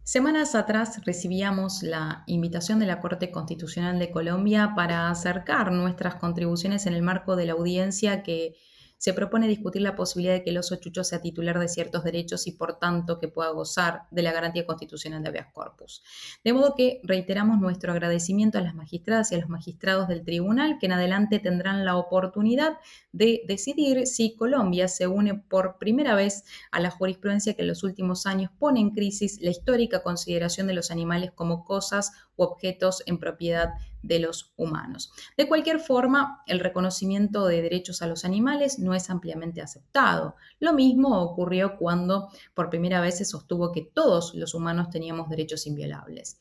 Semanas atrás recibíamos la invitación de la Corte Constitucional de Colombia para acercar nuestras contribuciones en el marco de la audiencia que se propone discutir la posibilidad de que el oso Chucho sea titular de ciertos derechos y por tanto que pueda gozar de la garantía constitucional de habeas corpus. De modo que reiteramos nuestro agradecimiento a las magistradas y a los magistrados del tribunal que en adelante tendrán la oportunidad de decidir si Colombia se une por primera vez a la jurisprudencia que en los últimos años pone en crisis la histórica consideración de los animales como cosas u objetos en propiedad de los humanos. De cualquier forma, el reconocimiento de derechos a los animales no es ampliamente aceptado. Lo mismo ocurrió cuando por primera vez se sostuvo que todos los humanos teníamos derechos inviolables.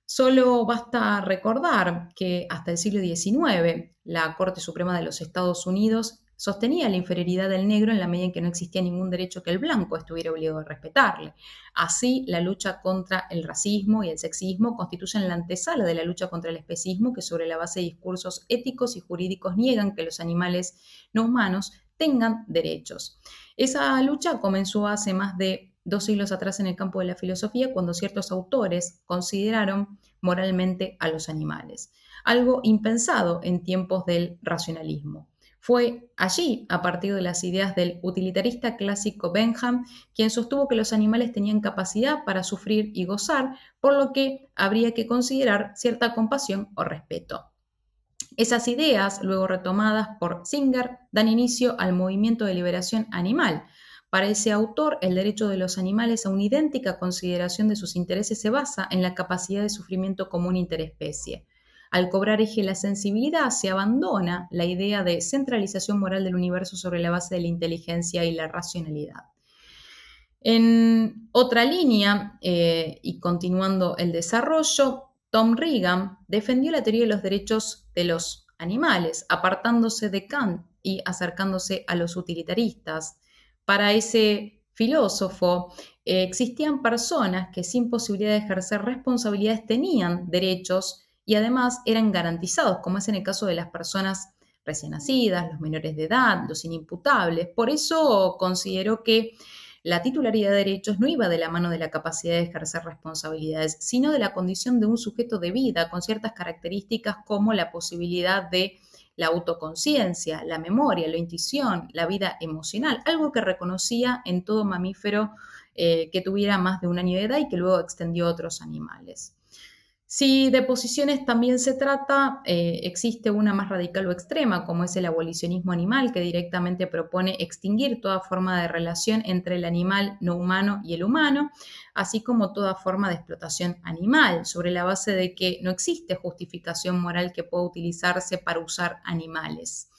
Solo basta recordar que hasta el siglo XIX la Corte Suprema de los Estados Unidos sostenía la inferioridad del negro en la medida en que no existía ningún derecho que el blanco estuviera obligado a respetarle. Así, la lucha contra el racismo y el sexismo constituyen la antesala de la lucha contra el especismo, que sobre la base de discursos éticos y jurídicos niegan que los animales no humanos tengan derechos. Esa lucha comenzó hace más de 2 siglos atrás en el campo de la filosofía, cuando ciertos autores consideraron moralmente a los animales, algo impensado en tiempos del racionalismo. Fue allí, a partir de las ideas del utilitarista clásico Bentham, quien sostuvo que los animales tenían capacidad para sufrir y gozar, por lo que habría que considerar cierta compasión o respeto. Esas ideas, luego retomadas por Singer, dan inicio al movimiento de liberación animal. Para ese autor, el derecho de los animales a una idéntica consideración de sus intereses se basa en la capacidad de sufrimiento común interespecie. Al cobrar eje la sensibilidad, se abandona la idea de centralización moral del universo sobre la base de la inteligencia y la racionalidad. En otra línea, y continuando el desarrollo, Tom Reagan defendió la teoría de los derechos de los animales, apartándose de Kant y acercándose a los utilitaristas. Para ese filósofo, existían personas que sin posibilidad de ejercer responsabilidades tenían derechos y además eran garantizados, como es en el caso de las personas recién nacidas, los menores de edad, los inimputables. Por eso consideró que la titularidad de derechos no iba de la mano de la capacidad de ejercer responsabilidades, sino de la condición de un sujeto de vida con ciertas características como la posibilidad de la autoconciencia, la memoria, la intuición, la vida emocional, algo que reconocía en todo mamífero que tuviera más de un año de edad y que luego extendió a otros animales. Si de posiciones también se trata, existe una más radical o extrema, como es el abolicionismo animal, que directamente propone extinguir toda forma de relación entre el animal no humano y el humano, así como toda forma de explotación animal, sobre la base de que no existe justificación moral que pueda utilizarse para usar animales.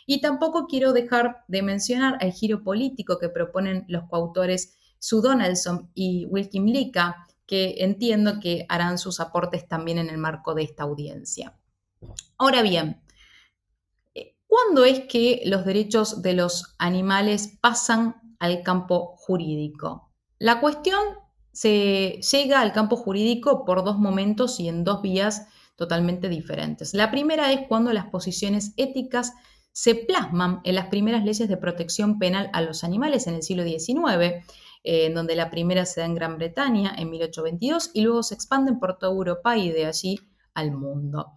Y tampoco quiero dejar de mencionar el giro político que proponen los coautores Sue Donaldson y Wilkin Mlicka, que entiendo que harán sus aportes también en el marco de esta audiencia. Ahora bien, ¿cuándo es que los derechos de los animales pasan al campo jurídico? La cuestión se llega al campo jurídico por dos momentos y en dos vías totalmente diferentes. La primera es cuando las posiciones éticas se plasman en las primeras leyes de protección penal a los animales en el siglo XIX, en donde la primera se da en Gran Bretaña en 1822 y luego se expanden por toda Europa y de allí al mundo.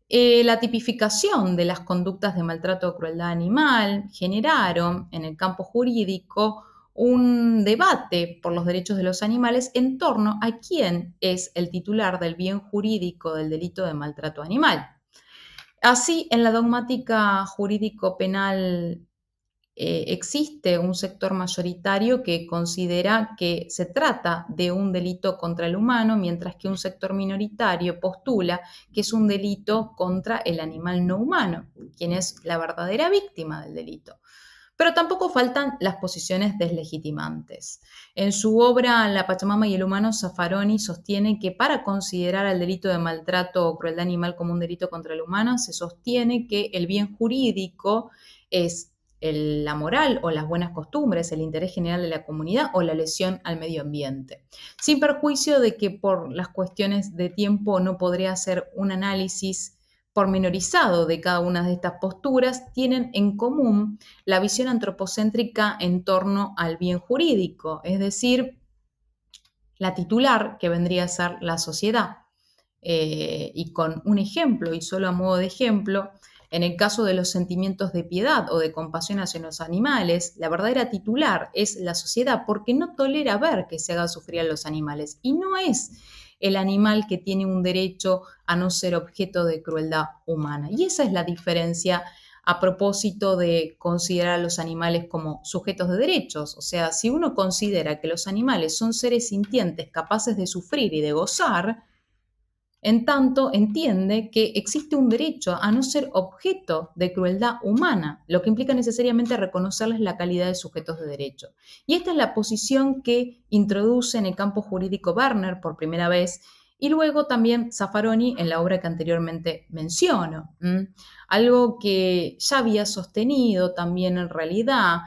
La tipificación de las conductas de maltrato o crueldad animal generaron en el campo jurídico un debate por los derechos de los animales en torno a quién es el titular del bien jurídico del delito de maltrato animal. Así, en la dogmática jurídico-penal existe un sector mayoritario que considera que se trata de un delito contra el humano, mientras que un sector minoritario postula que es un delito contra el animal no humano, quien es la verdadera víctima del delito. Pero tampoco faltan las posiciones deslegitimantes. En su obra La Pachamama y el humano, Zaffaroni sostiene que para considerar el delito de maltrato o crueldad animal como un delito contra el humano, se sostiene que el bien jurídico es la moral o las buenas costumbres, el interés general de la comunidad o la lesión al medio ambiente. Sin perjuicio de que por las cuestiones de tiempo no podría hacer un análisis pormenorizado de cada una de estas posturas, tienen en común la visión antropocéntrica en torno al bien jurídico, es decir, la titular, que vendría a ser la sociedad. Y con un ejemplo, y solo a modo de ejemplo, en el caso de los sentimientos de piedad o de compasión hacia los animales, la verdadera titular es la sociedad porque no tolera ver que se haga sufrir a los animales y no es el animal que tiene un derecho a no ser objeto de crueldad humana. Y esa es la diferencia a propósito de considerar a los animales como sujetos de derechos. O sea, si uno considera que los animales son seres sintientes capaces de sufrir y de gozar, en tanto, entiende que existe un derecho a no ser objeto de crueldad humana, lo que implica necesariamente reconocerles la calidad de sujetos de derecho. Y esta es la posición que introduce en el campo jurídico Werner por primera vez y luego también Zaffaroni en la obra que anteriormente menciono. Algo que ya había sostenido también en realidad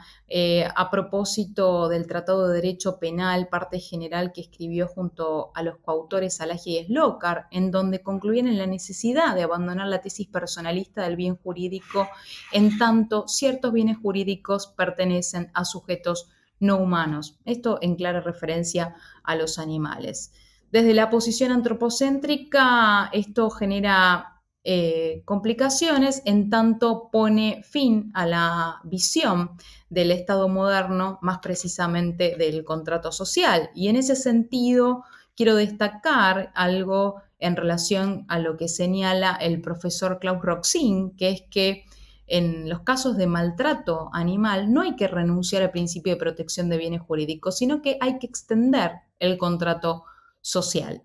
a propósito del Tratado de Derecho Penal, parte general que escribió junto a los coautores Alagia y Slokar, en donde concluían en la necesidad de abandonar la tesis personalista del bien jurídico, en tanto ciertos bienes jurídicos pertenecen a sujetos no humanos. Esto en clara referencia a los animales. Desde la posición antropocéntrica, esto genera complicaciones, en tanto pone fin a la visión del Estado moderno, más precisamente del contrato social. Y en ese sentido, quiero destacar algo en relación a lo que señala el profesor Klaus Roxin, que es que en los casos de maltrato animal no hay que renunciar al principio de protección de bienes jurídicos, sino que hay que extender el contrato social.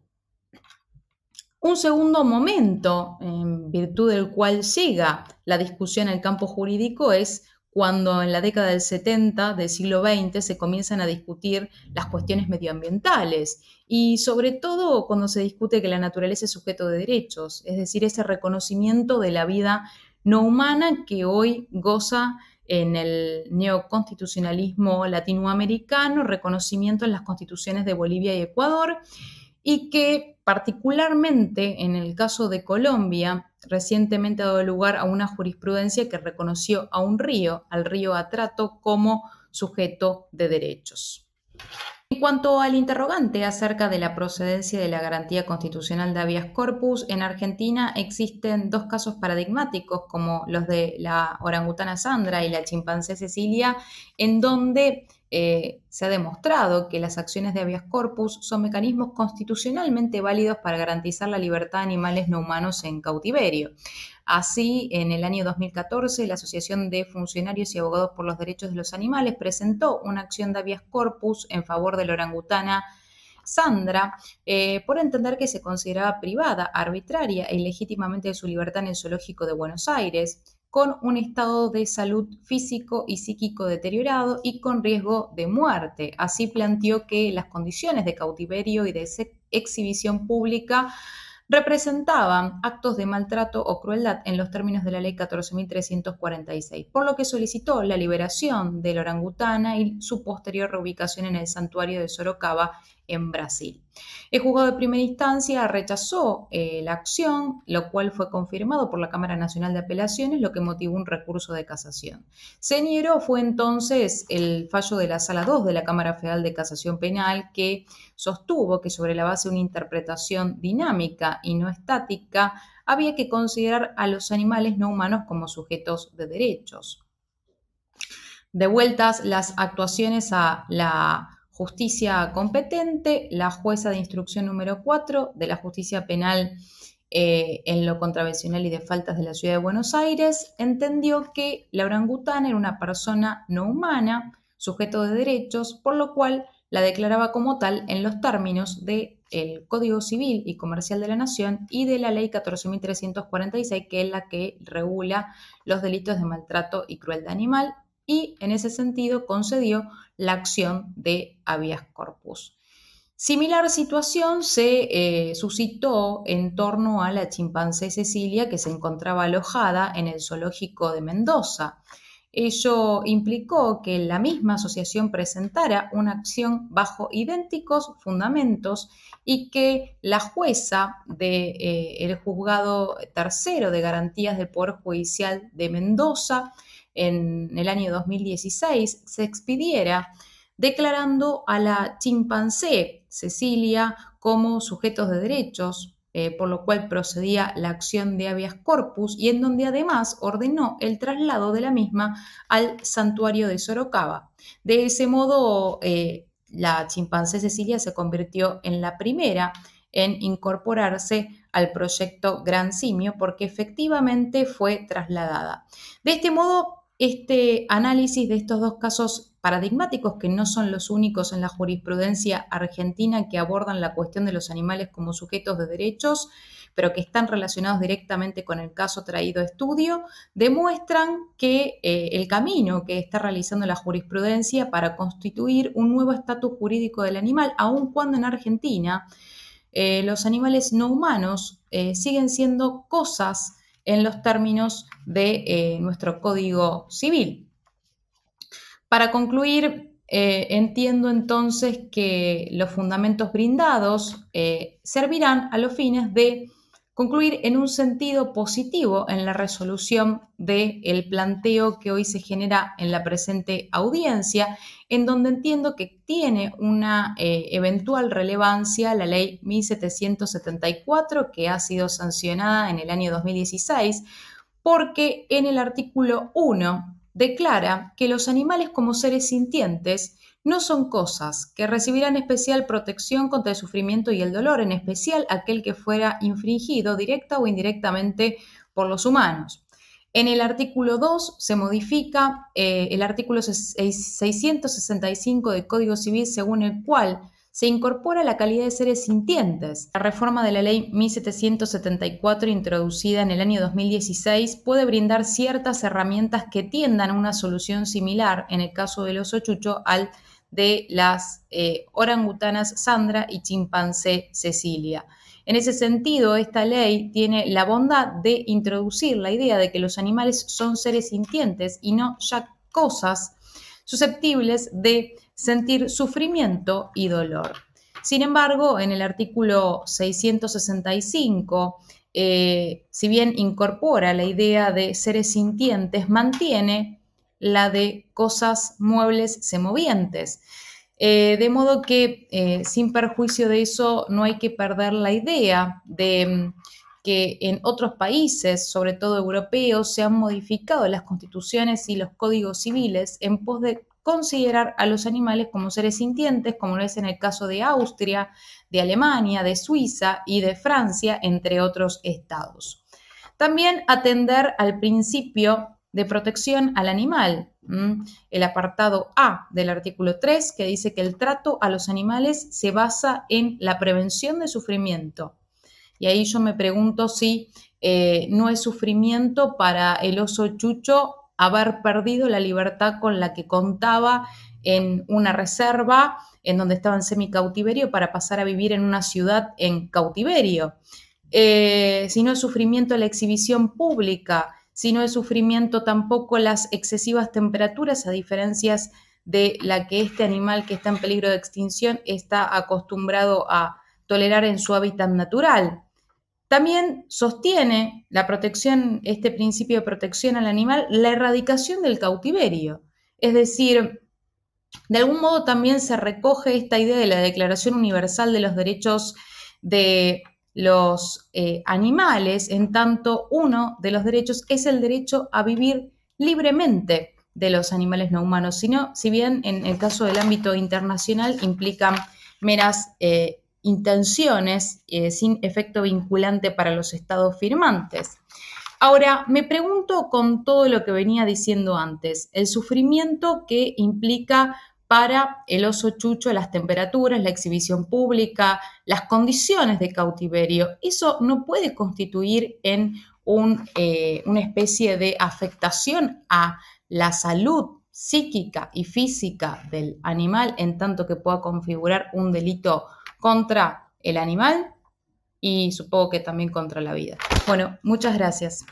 Un segundo momento, en virtud del cual llega la discusión al campo jurídico, es cuando en la década del 70 del siglo XX se comienzan a discutir las cuestiones medioambientales y sobre todo cuando se discute que la naturaleza es sujeto de derechos, es decir, ese reconocimiento de la vida no humana que hoy goza en el neoconstitucionalismo latinoamericano, reconocimiento en las constituciones de Bolivia y Ecuador, y que particularmente en el caso de Colombia recientemente ha dado lugar a una jurisprudencia que reconoció a un río, al río Atrato, como sujeto de derechos. En cuanto al interrogante acerca de la procedencia de la garantía constitucional de habeas corpus, en Argentina existen dos casos paradigmáticos como los de la orangutana Sandra y la chimpancé Cecilia, en donde se ha demostrado que las acciones de habeas corpus son mecanismos constitucionalmente válidos para garantizar la libertad de animales no humanos en cautiverio. Así, en el año 2014, la Asociación de Funcionarios y Abogados por los Derechos de los Animales presentó una acción de habeas corpus en favor de la orangutana Sandra, por entender que se consideraba privada, arbitraria e ilegítimamente de su libertad en el zoológico de Buenos Aires, con un estado de salud físico y psíquico deteriorado y con riesgo de muerte. Así planteó que las condiciones de cautiverio y de exhibición pública representaban actos de maltrato o crueldad en los términos de la ley 14.346, por lo que solicitó la liberación de la orangutana y su posterior reubicación en el santuario de Sorocaba, en Brasil. El juzgado de primera instancia rechazó la acción, lo cual fue confirmado por la Cámara Nacional de Apelaciones, lo que motivó un recurso de casación. Señero fue entonces el fallo de la Sala 2 de la Cámara Federal de Casación Penal, que sostuvo que sobre la base de una interpretación dinámica y no estática, había que considerar a los animales no humanos como sujetos de derechos. Devueltas las actuaciones a la justicia competente, la jueza de instrucción número 4 de la justicia penal en lo contravencional y de faltas de la Ciudad de Buenos Aires entendió que la orangutana era una persona no humana, sujeto de derechos, por lo cual la declaraba como tal en los términos del Código Civil y Comercial de la Nación y de la Ley 14.346, que es la que regula los delitos de maltrato y crueldad animal, y en ese sentido concedió la acción de habeas corpus. Similar situación se suscitó en torno a la chimpancé Cecilia, que se encontraba alojada en el zoológico de Mendoza. Ello implicó que la misma asociación presentara una acción bajo idénticos fundamentos y que la jueza del juzgado tercero de garantías del Poder Judicial de Mendoza en el año 2016 se expidiera declarando a la chimpancé Cecilia como sujetos de derechos, por lo cual procedía la acción de habeas corpus y en donde además ordenó el traslado de la misma al santuario de Sorocaba. De ese modo, la chimpancé Cecilia se convirtió en la primera en incorporarse al proyecto Gran Simio porque efectivamente fue trasladada. De este modo, este análisis de estos dos casos paradigmáticos, que no son los únicos en la jurisprudencia argentina que abordan la cuestión de los animales como sujetos de derechos, pero que están relacionados directamente con el caso traído a estudio, demuestran que el camino que está realizando la jurisprudencia para constituir un nuevo estatus jurídico del animal, aun cuando en Argentina los animales no humanos siguen siendo cosas en los términos de nuestro Código Civil. Para concluir, entiendo entonces que los fundamentos brindados servirán a los fines de concluir en un sentido positivo en la resolución del planteo que hoy se genera en la presente audiencia, en donde entiendo que tiene una eventual relevancia la ley 1774, que ha sido sancionada en el año 2016, porque en el artículo 1 declara que los animales como seres sintientes no son cosas, que recibirán especial protección contra el sufrimiento y el dolor, en especial aquel que fuera infringido directa o indirectamente por los humanos. En el artículo 2 se modifica el artículo 665 del Código Civil, según el cual se incorpora la calidad de seres sintientes. La reforma de la ley 1774, introducida en el año 2016, puede brindar ciertas herramientas que tiendan a una solución similar, en el caso del oso chucho, al de las orangutanas Sandra y chimpancé Cecilia. En ese sentido, esta ley tiene la bondad de introducir la idea de que los animales son seres sintientes y no ya cosas susceptibles de sentir sufrimiento y dolor. Sin embargo, en el artículo 665, si bien incorpora la idea de seres sintientes, mantiene la de cosas muebles semovientes. De modo que, sin perjuicio de eso, no hay que perder la idea de que en otros países, sobre todo europeos, se han modificado las constituciones y los códigos civiles en pos de considerar a los animales como seres sintientes, como lo es en el caso de Austria, de Alemania, de Suiza y de Francia, entre otros estados. También atender al principio de protección al animal, el apartado A del artículo 3, que dice que el trato a los animales se basa en la prevención de sufrimiento. Y ahí yo me pregunto si no es sufrimiento para el oso chucho haber perdido la libertad con la que contaba en una reserva en donde estaba en semicautiverio para pasar a vivir en una ciudad en cautiverio. Si no es sufrimiento la exhibición pública, si no es sufrimiento tampoco las excesivas temperaturas, a diferencia de la que este animal que está en peligro de extinción está acostumbrado a tolerar en su hábitat natural. También sostiene la protección, este principio de protección al animal, la erradicación del cautiverio. Es decir, de algún modo también se recoge esta idea de la Declaración Universal de los Derechos de los animales, en tanto uno de los derechos es el derecho a vivir libremente de los animales no humanos, si bien en el caso del ámbito internacional implican meras intenciones sin efecto vinculante para los estados firmantes. Ahora, me pregunto con todo lo que venía diciendo antes, el sufrimiento que implica para el oso chucho las temperaturas, la exhibición pública, las condiciones de cautiverio, eso no puede constituir en una especie de afectación a la salud psíquica y física del animal, en tanto que pueda configurar un delito contra el animal y supongo que también contra la vida. Bueno, muchas gracias.